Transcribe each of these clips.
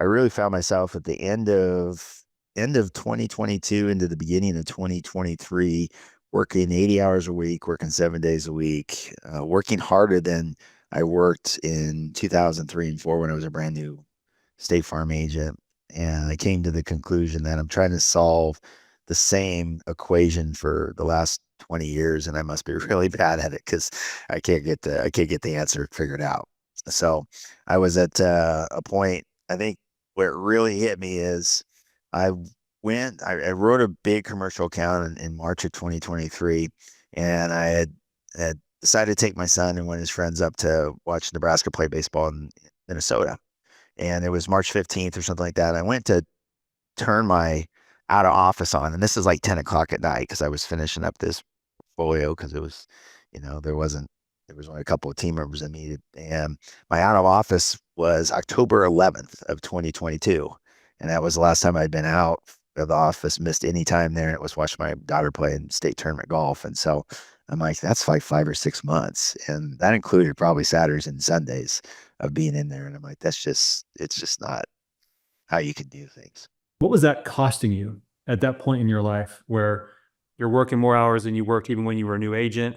I really found myself at the end of 2022 into the beginning of 2023 working 80 hours a week, working 7 days a week, working harder than I worked in 2003 and 4 when I was a brand new State Farm agent. And I came to the conclusion that I'm trying to solve the same equation for the last 20 years, and I must be really bad at it because I can't get the answer figured out. So I was at a point, I think, where it really hit me is I I wrote a big commercial account in March of 2023, and I had decided to take my son and one of his friends up to watch Nebraska play baseball in Minnesota. And it was March 15th or something like that. I went to turn my out of office on, and this is like 10 o'clock at night because I was finishing up this portfolio because it was, there was only a couple of team members I needed. And my out of office was October 11th of 2022. And that was the last time I'd been out of the office, missed any time there. And it was watching my daughter play in state tournament golf. And so I'm like, that's like 5 or 6 months. And that included probably Saturdays and Sundays of being in there. And I'm like, it's just not how you can do things. What was that costing you at that point in your life where you're working more hours than you worked even when you were a new agent,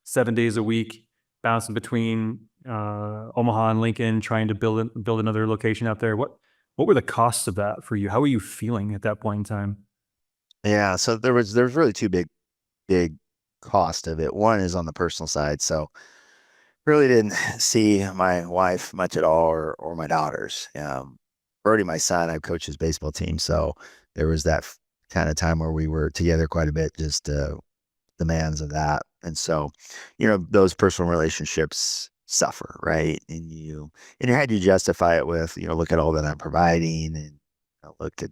7 days a week, bouncing between Omaha and Lincoln, trying to build another location out there? What were the costs of that for you? How were you feeling at that point in time? Yeah. So there was really two big cost of it. One is on the personal side. So really didn't see my wife much at all or my daughters. Brody, my son, I've coached his baseball team. So there was that kind of time where we were together quite a bit, just demands of that. And so, those personal relationships suffer, right? And in your head, you justify it with, look at all that I'm providing and look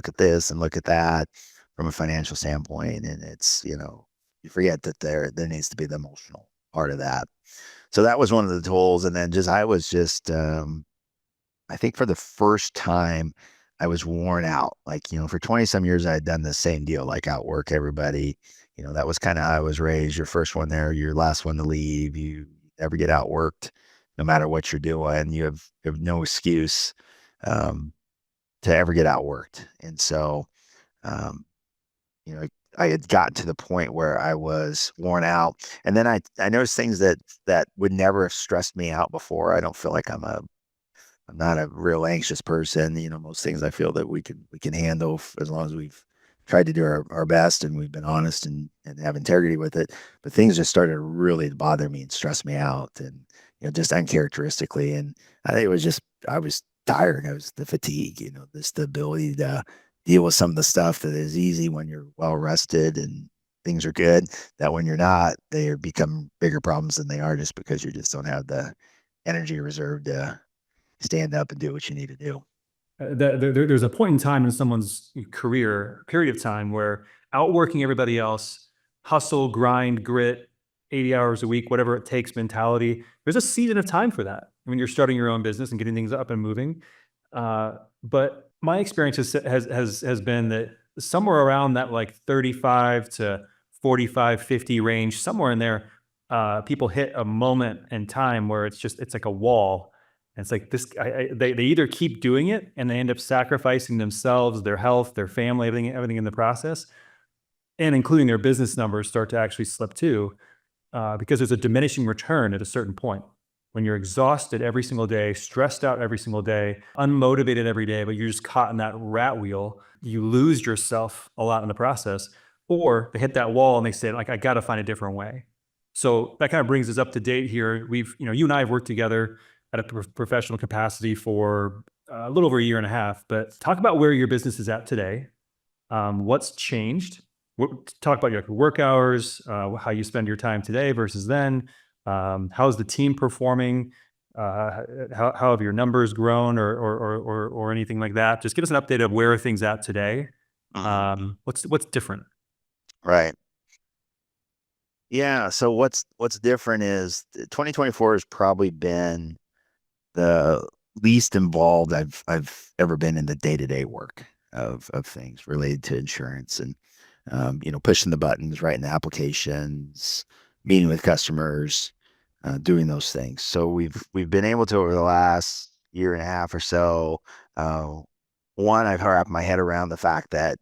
at this and look at that from a financial standpoint. And it's, you forget that there needs to be the emotional part of that. So that was one of the tools. And then I was just, I think for the first time, I was worn out. Like, for 20 some years, I had done the same deal, like outwork everybody. That was kind of how I was raised. Your first one there, your last one to leave. You never get outworked, no matter what you're doing. You have no excuse um, to ever get outworked. And so, um, you know, I had gotten to the point where I was worn out. And then I noticed things that would never have stressed me out before. I don't feel like I'm not a real anxious person. Most things I feel that we can handle as long as we've tried to do our best and we've been honest and have integrity with it. But things just started to really bother me and stress me out and just uncharacteristically. And I think it was just I was tired. I was the fatigue, this the ability to deal with some of the stuff that is easy when you're well rested and things are good, that when you're not, they become bigger problems than they are just because you just don't have the energy reserve to stand up and do what you need to do. There's a point in time in someone's career, period of time, where outworking everybody else, hustle, grind, grit, 80 hours a week, whatever it takes mentality. There's a season of time for that when you're starting your own business and getting things up and moving. But my experience has been that somewhere around that like 35 to 45, 50 range, somewhere in there, people hit a moment in time where it's like a wall. And it's like they either keep doing it and they end up sacrificing themselves, their health, their family, everything in the process, and including their business numbers start to actually slip too, because there's a diminishing return at a certain point. When you're exhausted every single day, stressed out every single day, unmotivated every day, but you're just caught in that rat wheel, you lose yourself a lot in the process. Or they hit that wall and they say, like, I got to find a different way. So that kind of brings us up to date here. You and I have worked together at a professional capacity for a little over a year and a half, but talk about where your business is at today. What's changed? Talk about your work hours, how you spend your time today versus then. How's the team performing? How have your numbers grown or anything like that? Just give us an update of where are things at today. Mhm. What's different? Right. Yeah. So what's different is 2024 has probably been the least involved I've ever been in the day-to-day work of things related to insurance and pushing the buttons, writing the applications, meeting with customers, doing those things. So we've been able to over the last year and a half or so, uh, one, I've wrapped my head around the fact that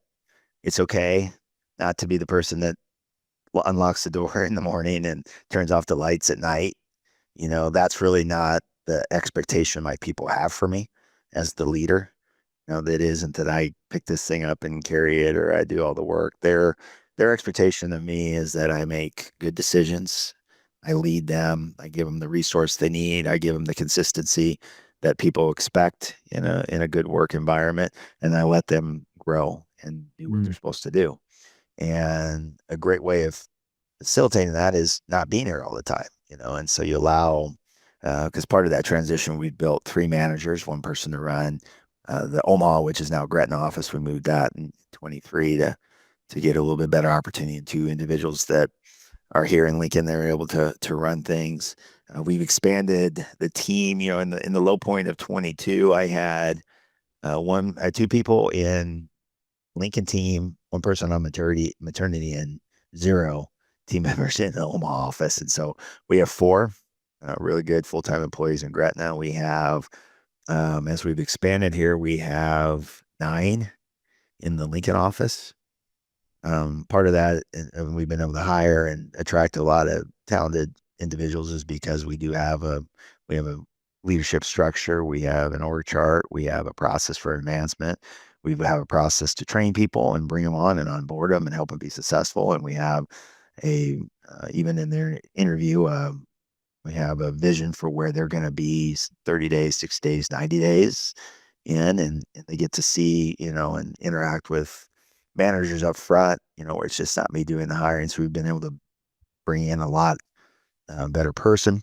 it's okay not to be the person that unlocks the door in the morning and turns off the lights at night. That's really not the expectation my people have for me as the leader. That isn't that I pick this thing up and carry it or I do all the work. Their expectation of me is that I make good decisions. I lead them. I give them the resource they need. I give them the consistency that people expect in a good work environment, and I let them grow and do what they're Mm, supposed to do. And a great way of facilitating that is not being here all the time, and so you allow, because part of that transition, we built three managers, one person to run the Omaha, which is now Gretna office. We moved that in 23 to get a little bit better opportunity, and two individuals that are here in Lincoln. They're able to run things. We've expanded the team. In the low point of 22, I had two people in Lincoln team, one person on maternity, and zero team members in the Omaha office. And so we have four really good full-time employees in Gretna. We have, as we've expanded here, we have nine in the Lincoln office. Part of that, and we've been able to hire and attract a lot of talented individuals, is because we have a leadership structure, we have an org chart, we have a process for advancement, we have a process to train people and bring them on and onboard them and help them be successful, and we have a even in their interview, we have a vision for where they're going to be 30 days, 60 days, 90 days in, and they get to see, and interact with managers up front, where it's just not me doing the hiring. So we've been able to bring in a lot better person,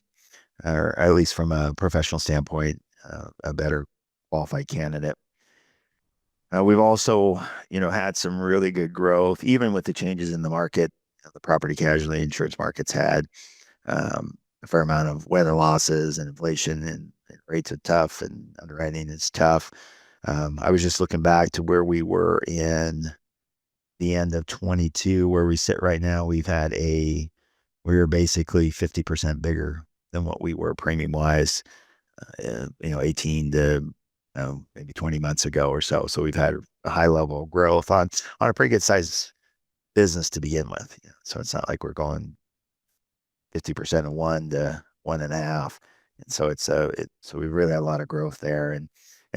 or at least from a professional standpoint, a better qualified candidate. We've also, had some really good growth, even with the changes in the market. The property casualty insurance market's had a fair amount of weather losses and inflation, and rates are tough and underwriting is tough. I was just looking back to where we were in the end of 22, where we sit right now. We were basically 50% bigger than what we were premium wise, 18 to maybe 20 months ago or so. So we've had a high level of growth on a pretty good size business to begin with. So it's not like we're going 50% of one to one and a half. And so so we really had a lot of growth there, and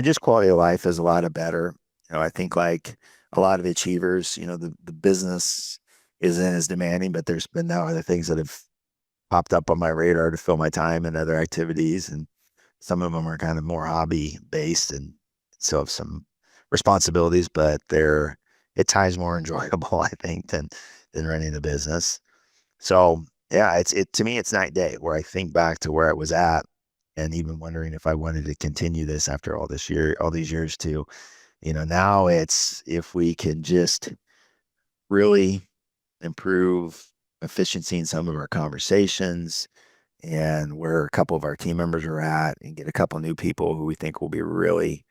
just quality of life is a lot of better. I think like a lot of achievers, the business isn't as demanding, but there's been now other things that have popped up on my radar to fill my time and other activities. And some of them are kind of more hobby based and still have some responsibilities, but they're at times more enjoyable, I think, than running a business. So yeah, to me, it's night and day, where I think back to where I was at and even wondering if I wanted to continue this after all these years too. Now it's, if we can just really improve efficiency in some of our conversations and where a couple of our team members are at, and get a couple new people who we think will be really,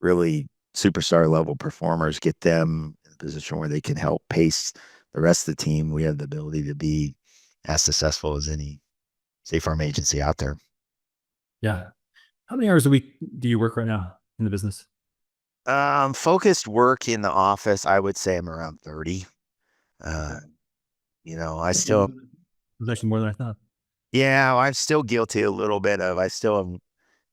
really superstar level performers, get them in a position where they can help pace the rest of the team. We have the ability to be as successful as any state farm agency out there. yeah. How many hours a week do you work right now in the business? Focused work in the office, I would say I'm around 30. Uh, I That's actually still, that's actually more than I thought. yeah, I'm still guilty a little bit of, I still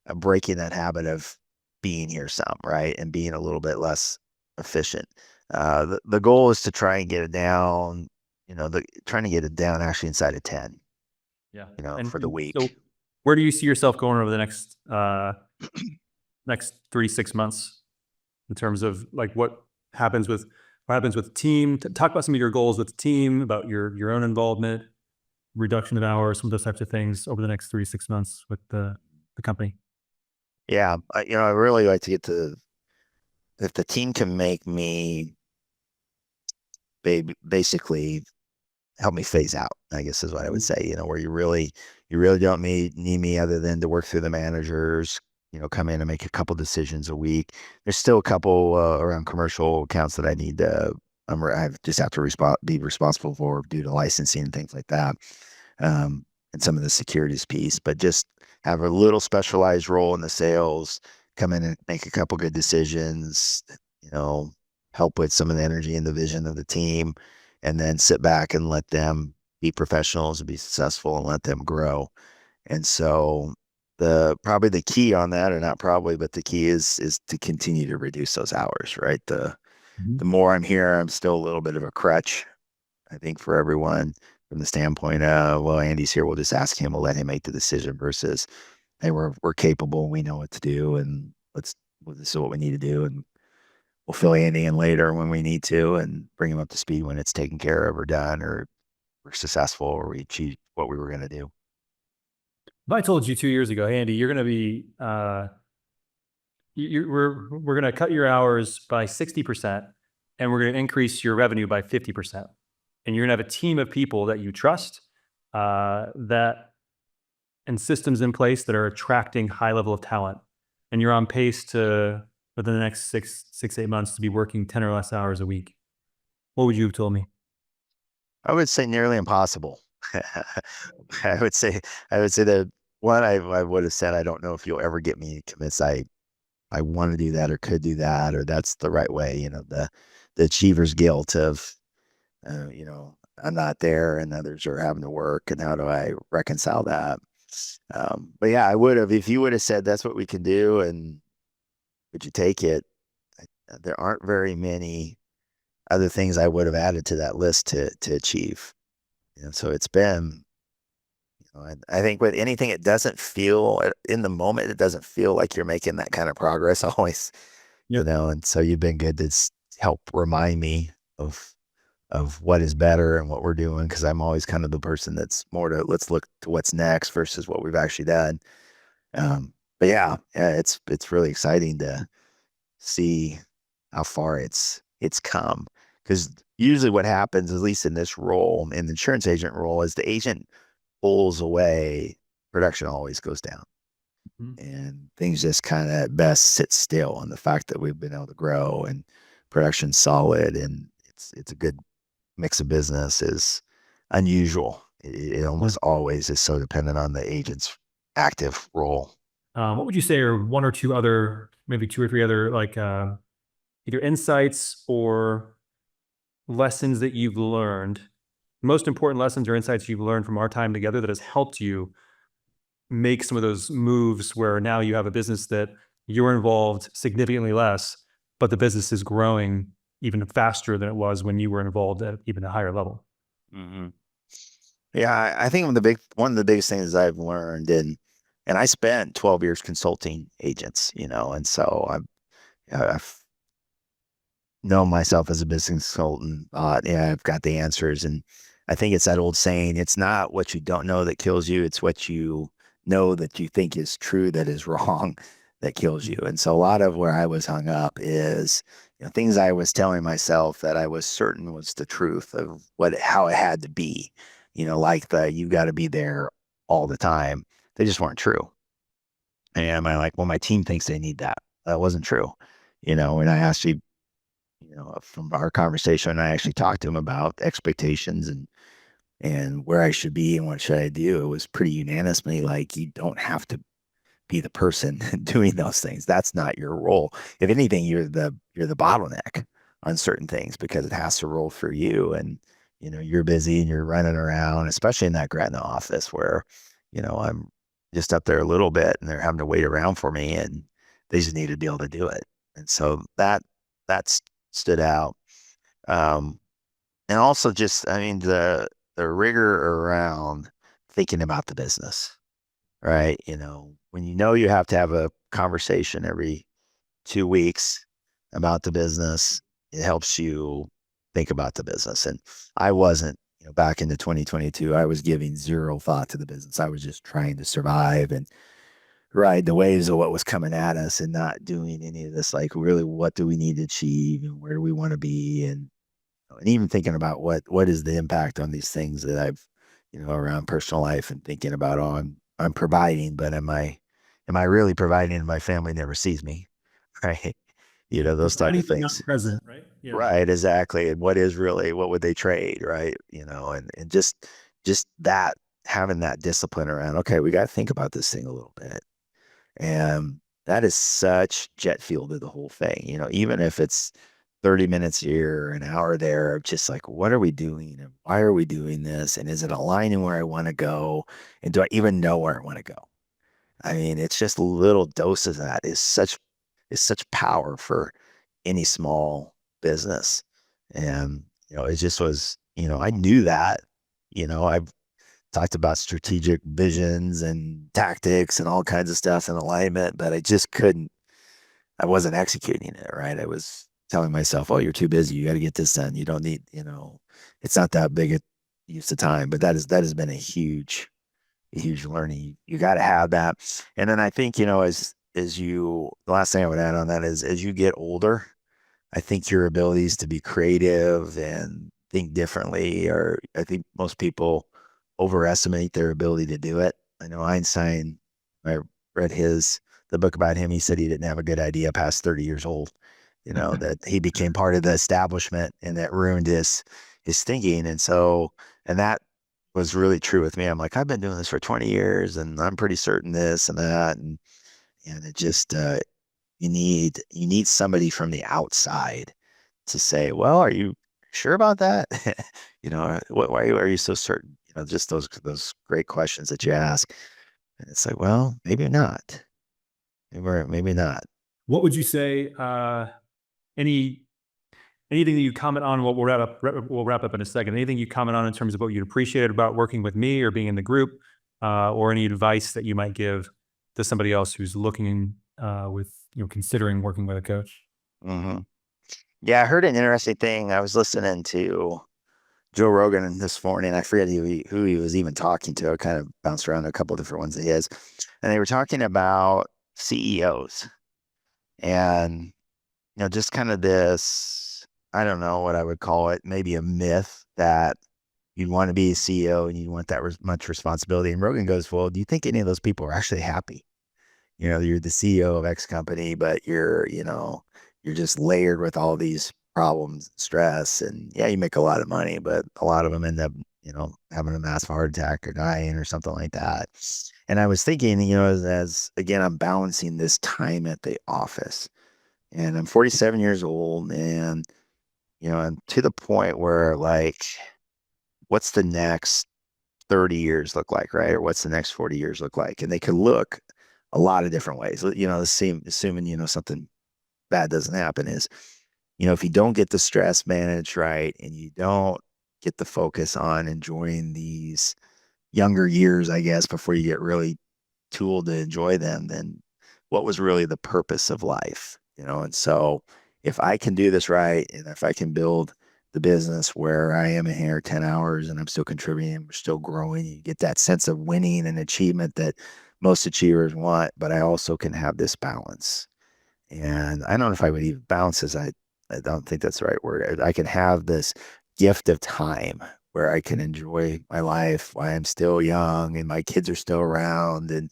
am breaking that habit of being here some, right? And being a little bit less efficient. The goal is to try and get it down, trying to get it down actually inside of 10, Yeah. for the And so week. where do you see yourself going over the next 3 to 6 months in terms of like happens with what happens with the team? Talk about some of your goals with the team, about your own involvement, reduction of hours, some of those types of things over the next 3 to 6 months with the company. Yeah. I really like to get to, if the team can make me basically help me phase out, I guess is what I would Mhm. say, where you really don't need me other than to work through the managers, come in and make a couple decisions a week. There's still a couple around commercial accounts that I need to, I just have to be responsible for due to licensing and things like that. Um, and some of the securities piece, but just have a little specialized role in the sales, come in and make a couple good decisions, you know, help with some of the energy and the vision of the team, and then sit back and let them be professionals and be successful and let them grow. And so the probably the key on that, or not probably, but the key is to continue to reduce those hours, right? The Mhm. more I'm here, I'm still a little bit of a crutch, I think, for everyone from the standpoint of, well, Andy's here, we'll just ask him, we'll let him make the decision versus, hey, we're capable, we know what to do, and well, this is what we need to do, and we'll fill Andy in later when we need to, and bring him up to speed when it's taken care of or done, or we're successful, or we achieve what we were going to do. If I told you 2 years ago, hey, Andy, you're going to be, we're going to cut your hours by 60% and we're going to increase your revenue by 50%. And you're going to have a team of people that you trust, that and systems in place that are attracting high level of talent. And you're on pace to, within the next 8 months, to be working 10 or less hours a week. What would you have told me? I would say nearly impossible. I would say I would say that one I would have said I don't know if you'll ever get me convinced I want to do that or could do that or that's the right way. The achiever's guilt of I'm not there and others are having to work and how do I reconcile that? But yeah, I would have if you would have said that's what we can do and would you take it? There aren't very many other things I would have added to that list to achieve. So it's been, I think with anything, it doesn't feel in the moment, it doesn't feel like you're making that kind of progress always, Yep. and so you've been good to help remind me of what is better and what we're doing because I'm always kind of the person that's more to let's look to what's next versus what we've actually done. But yeah, it's really exciting to see how far it's come because usually what happens, at least in this role, in the insurance agent role, is the agent pulls away, production always goes down. Mhm. And things just kind of at best sit still. And the fact that we've been able to grow and production's solid and it's a good mix of business is unusual. It almost always is so dependent on the agent's active role. What would you say are one or two other, maybe two or three other, like either insights or lessons that you've learned, most important lessons or insights you've learned from our time together that has helped you make some of those moves where now you have a business that you're involved significantly less, but the business is growing even faster than it was when you were involved at even a higher level? Hmm. Yeah, I think one of the biggest things I've learned, and I spent 12 years consulting agents, and so I've know myself as a business consultant. Yeah, I've got the answers. And I think it's that old saying, it's not what you don't know that kills you. It's what you know that you think is true that is wrong that kills you. And so a lot of where I was hung up is, things I was telling myself that I was certain was the truth of how it had to be, like you got to be there all the time. They just weren't true. And I'm like, well, my team thinks they need that. That wasn't true. And I actually from our conversation, I actually talked to him about expectations and where I should be and what should I do. It was pretty unanimously like you don't have to be the person doing those things. That's not your role. If anything, you're the bottleneck on certain things because it has to roll for you. And you're busy and you're running around, especially in that Gretna office where I'm just up there a little bit and they're having to wait around for me and they just need to be able to do it. And so that's stood out. Um, and also just, I mean, the rigor around thinking about the business, right? When you have to have a conversation every 2 weeks about the business, it helps you think about the business. And I wasn't, back into 2022, I was giving zero thought to the business. I was just trying to survive and ride the waves of what was coming at us and not doing any of this, like really, what do we need to achieve and where do we want to be? And even thinking about what is the impact on these things that I've, around personal life and thinking about, oh, I'm providing, but am I really providing and my family never sees me? Right. Those type Providing, of but not things. present, right? Yeah. Right, exactly. And what would they trade? Right. And just that. having that discipline around, okay, we got to think about this thing a little bit. And that is such jet fuel to the whole thing. Even if it's 30 minutes here, an hour there, just like, what are we doing? And why are we doing this? And is it aligning where I want to go? And do I even know where I want to go? I mean, it's just little doses of that is such power for any small business. And, it just was, I knew that, I've talked about strategic visions and tactics and all kinds of stuff and alignment, but I wasn't executing it, right? I was telling myself, oh, you're too busy. You got to get this done. You don't need, it's not that big a use of time, but that has been a huge learning. You got to have that. And then I think, the last thing I would add on that is as you get older, I think your abilities to be creative and think differently are, I think most people overestimate their ability to do it. I know Einstein, I read the book about him. He said he didn't have a good idea past 30 years old, that he became part of the establishment and that ruined his thinking. And that was really true with me. I'm like, I've been doing this for 20 years and I'm pretty certain this and that. And it just, you need somebody from the outside to say, well, are you sure about that? Why are you so certain? Just those great questions that you ask. And it's like, well, maybe not. Maybe not. What would you say? Any Anything that you comment on? What we'll wrap up in a second. Anything you comment on in terms of what you appreciated about working with me or being in the group, or any advice that you might give to somebody else who's looking with considering working with a coach? hmm Yeah, I heard an interesting thing. I was listening to Joe Rogan this morning. I forget who he was even talking to. I kind of bounced around a couple of different ones of his, and they were talking about CEOs and just kind of this. I don't know what I would call it. Maybe a myth that you'd want to be a CEO and you want that much responsibility. And Rogan goes, "Well, do you think any of those people are actually happy? You're the CEO of X company, but you're just layered with all these problems, stress, and yeah, you make a lot of money, but a lot of them end up, having a massive heart attack or dying or something like that." And I was thinking, as again, I'm balancing this time at the office, and I'm 47 years old, and I'm to the point where like, what's the next 30 years look like, right? Or what's the next 40 years look like? And they could look a lot of different ways. The same, assuming, something bad doesn't happen is, if you don't get the stress managed right and you don't get the focus on enjoying these younger years, I guess, before you get really tooled to enjoy them, then what was really the purpose of life? And so if I can do this right and if I can build the business where I am in here 10 hours and I'm still contributing, we're still growing, you get that sense of winning and achievement that most achievers want, but I also can have this balance. And I don't know if I would even balance this. I don't think that's the right word. I can have this gift of time where I can enjoy my life while I'm still young and my kids are still around and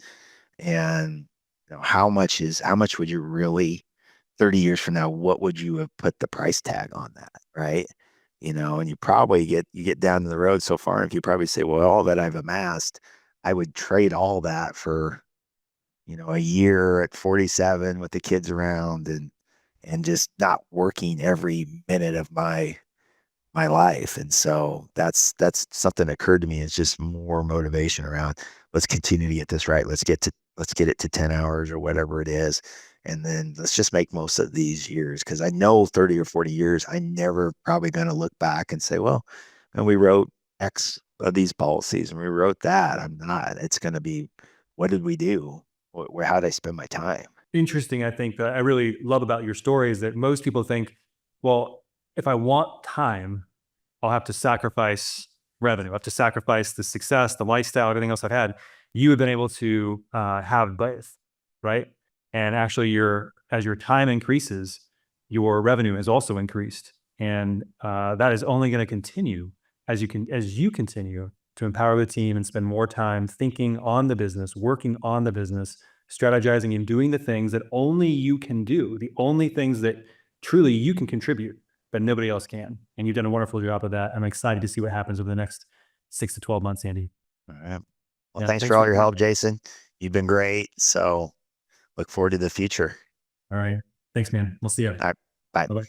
how much would you really 30 years from now, what would you have put the price tag on that, right? And you get down to the road so far, and you probably say, well, all that I've amassed, I would trade all that for, a year at 47 with the kids around and just not working every minute of my life. And so that's something that occurred to me. It's just more motivation around let's continue to get this right. Let's get it to 10 hours or whatever it is. And then let's just make most of these years. Cause I know 30 or 40 years, I never probably gonna look back and say, well, and we wrote X of these policies and we wrote that. I'm not. It's gonna be what did we do? How did I spend my time? Interesting. I think that I really love about your story is that most people think, well, if I want time, I'll have to sacrifice revenue. I have to sacrifice the success, the lifestyle, everything else I've had. You have been able to have both, right? And actually, as your time increases, your revenue has also increased, and that is only going to continue as you continue to empower the team and spend more time thinking on the business, working on the business, strategizing, and doing the things that only you can do, the only things that truly you can contribute but nobody else can. And you've done a wonderful job of that. I'm excited to see what happens over the next 6 to 12 months, Andy. All right. Well, Yeah. thanks for Thanks for all the your time. help, Jason. You've been great. So look forward to the future. All right. Thanks, man. We'll see you. All right. Bye. Bye bye.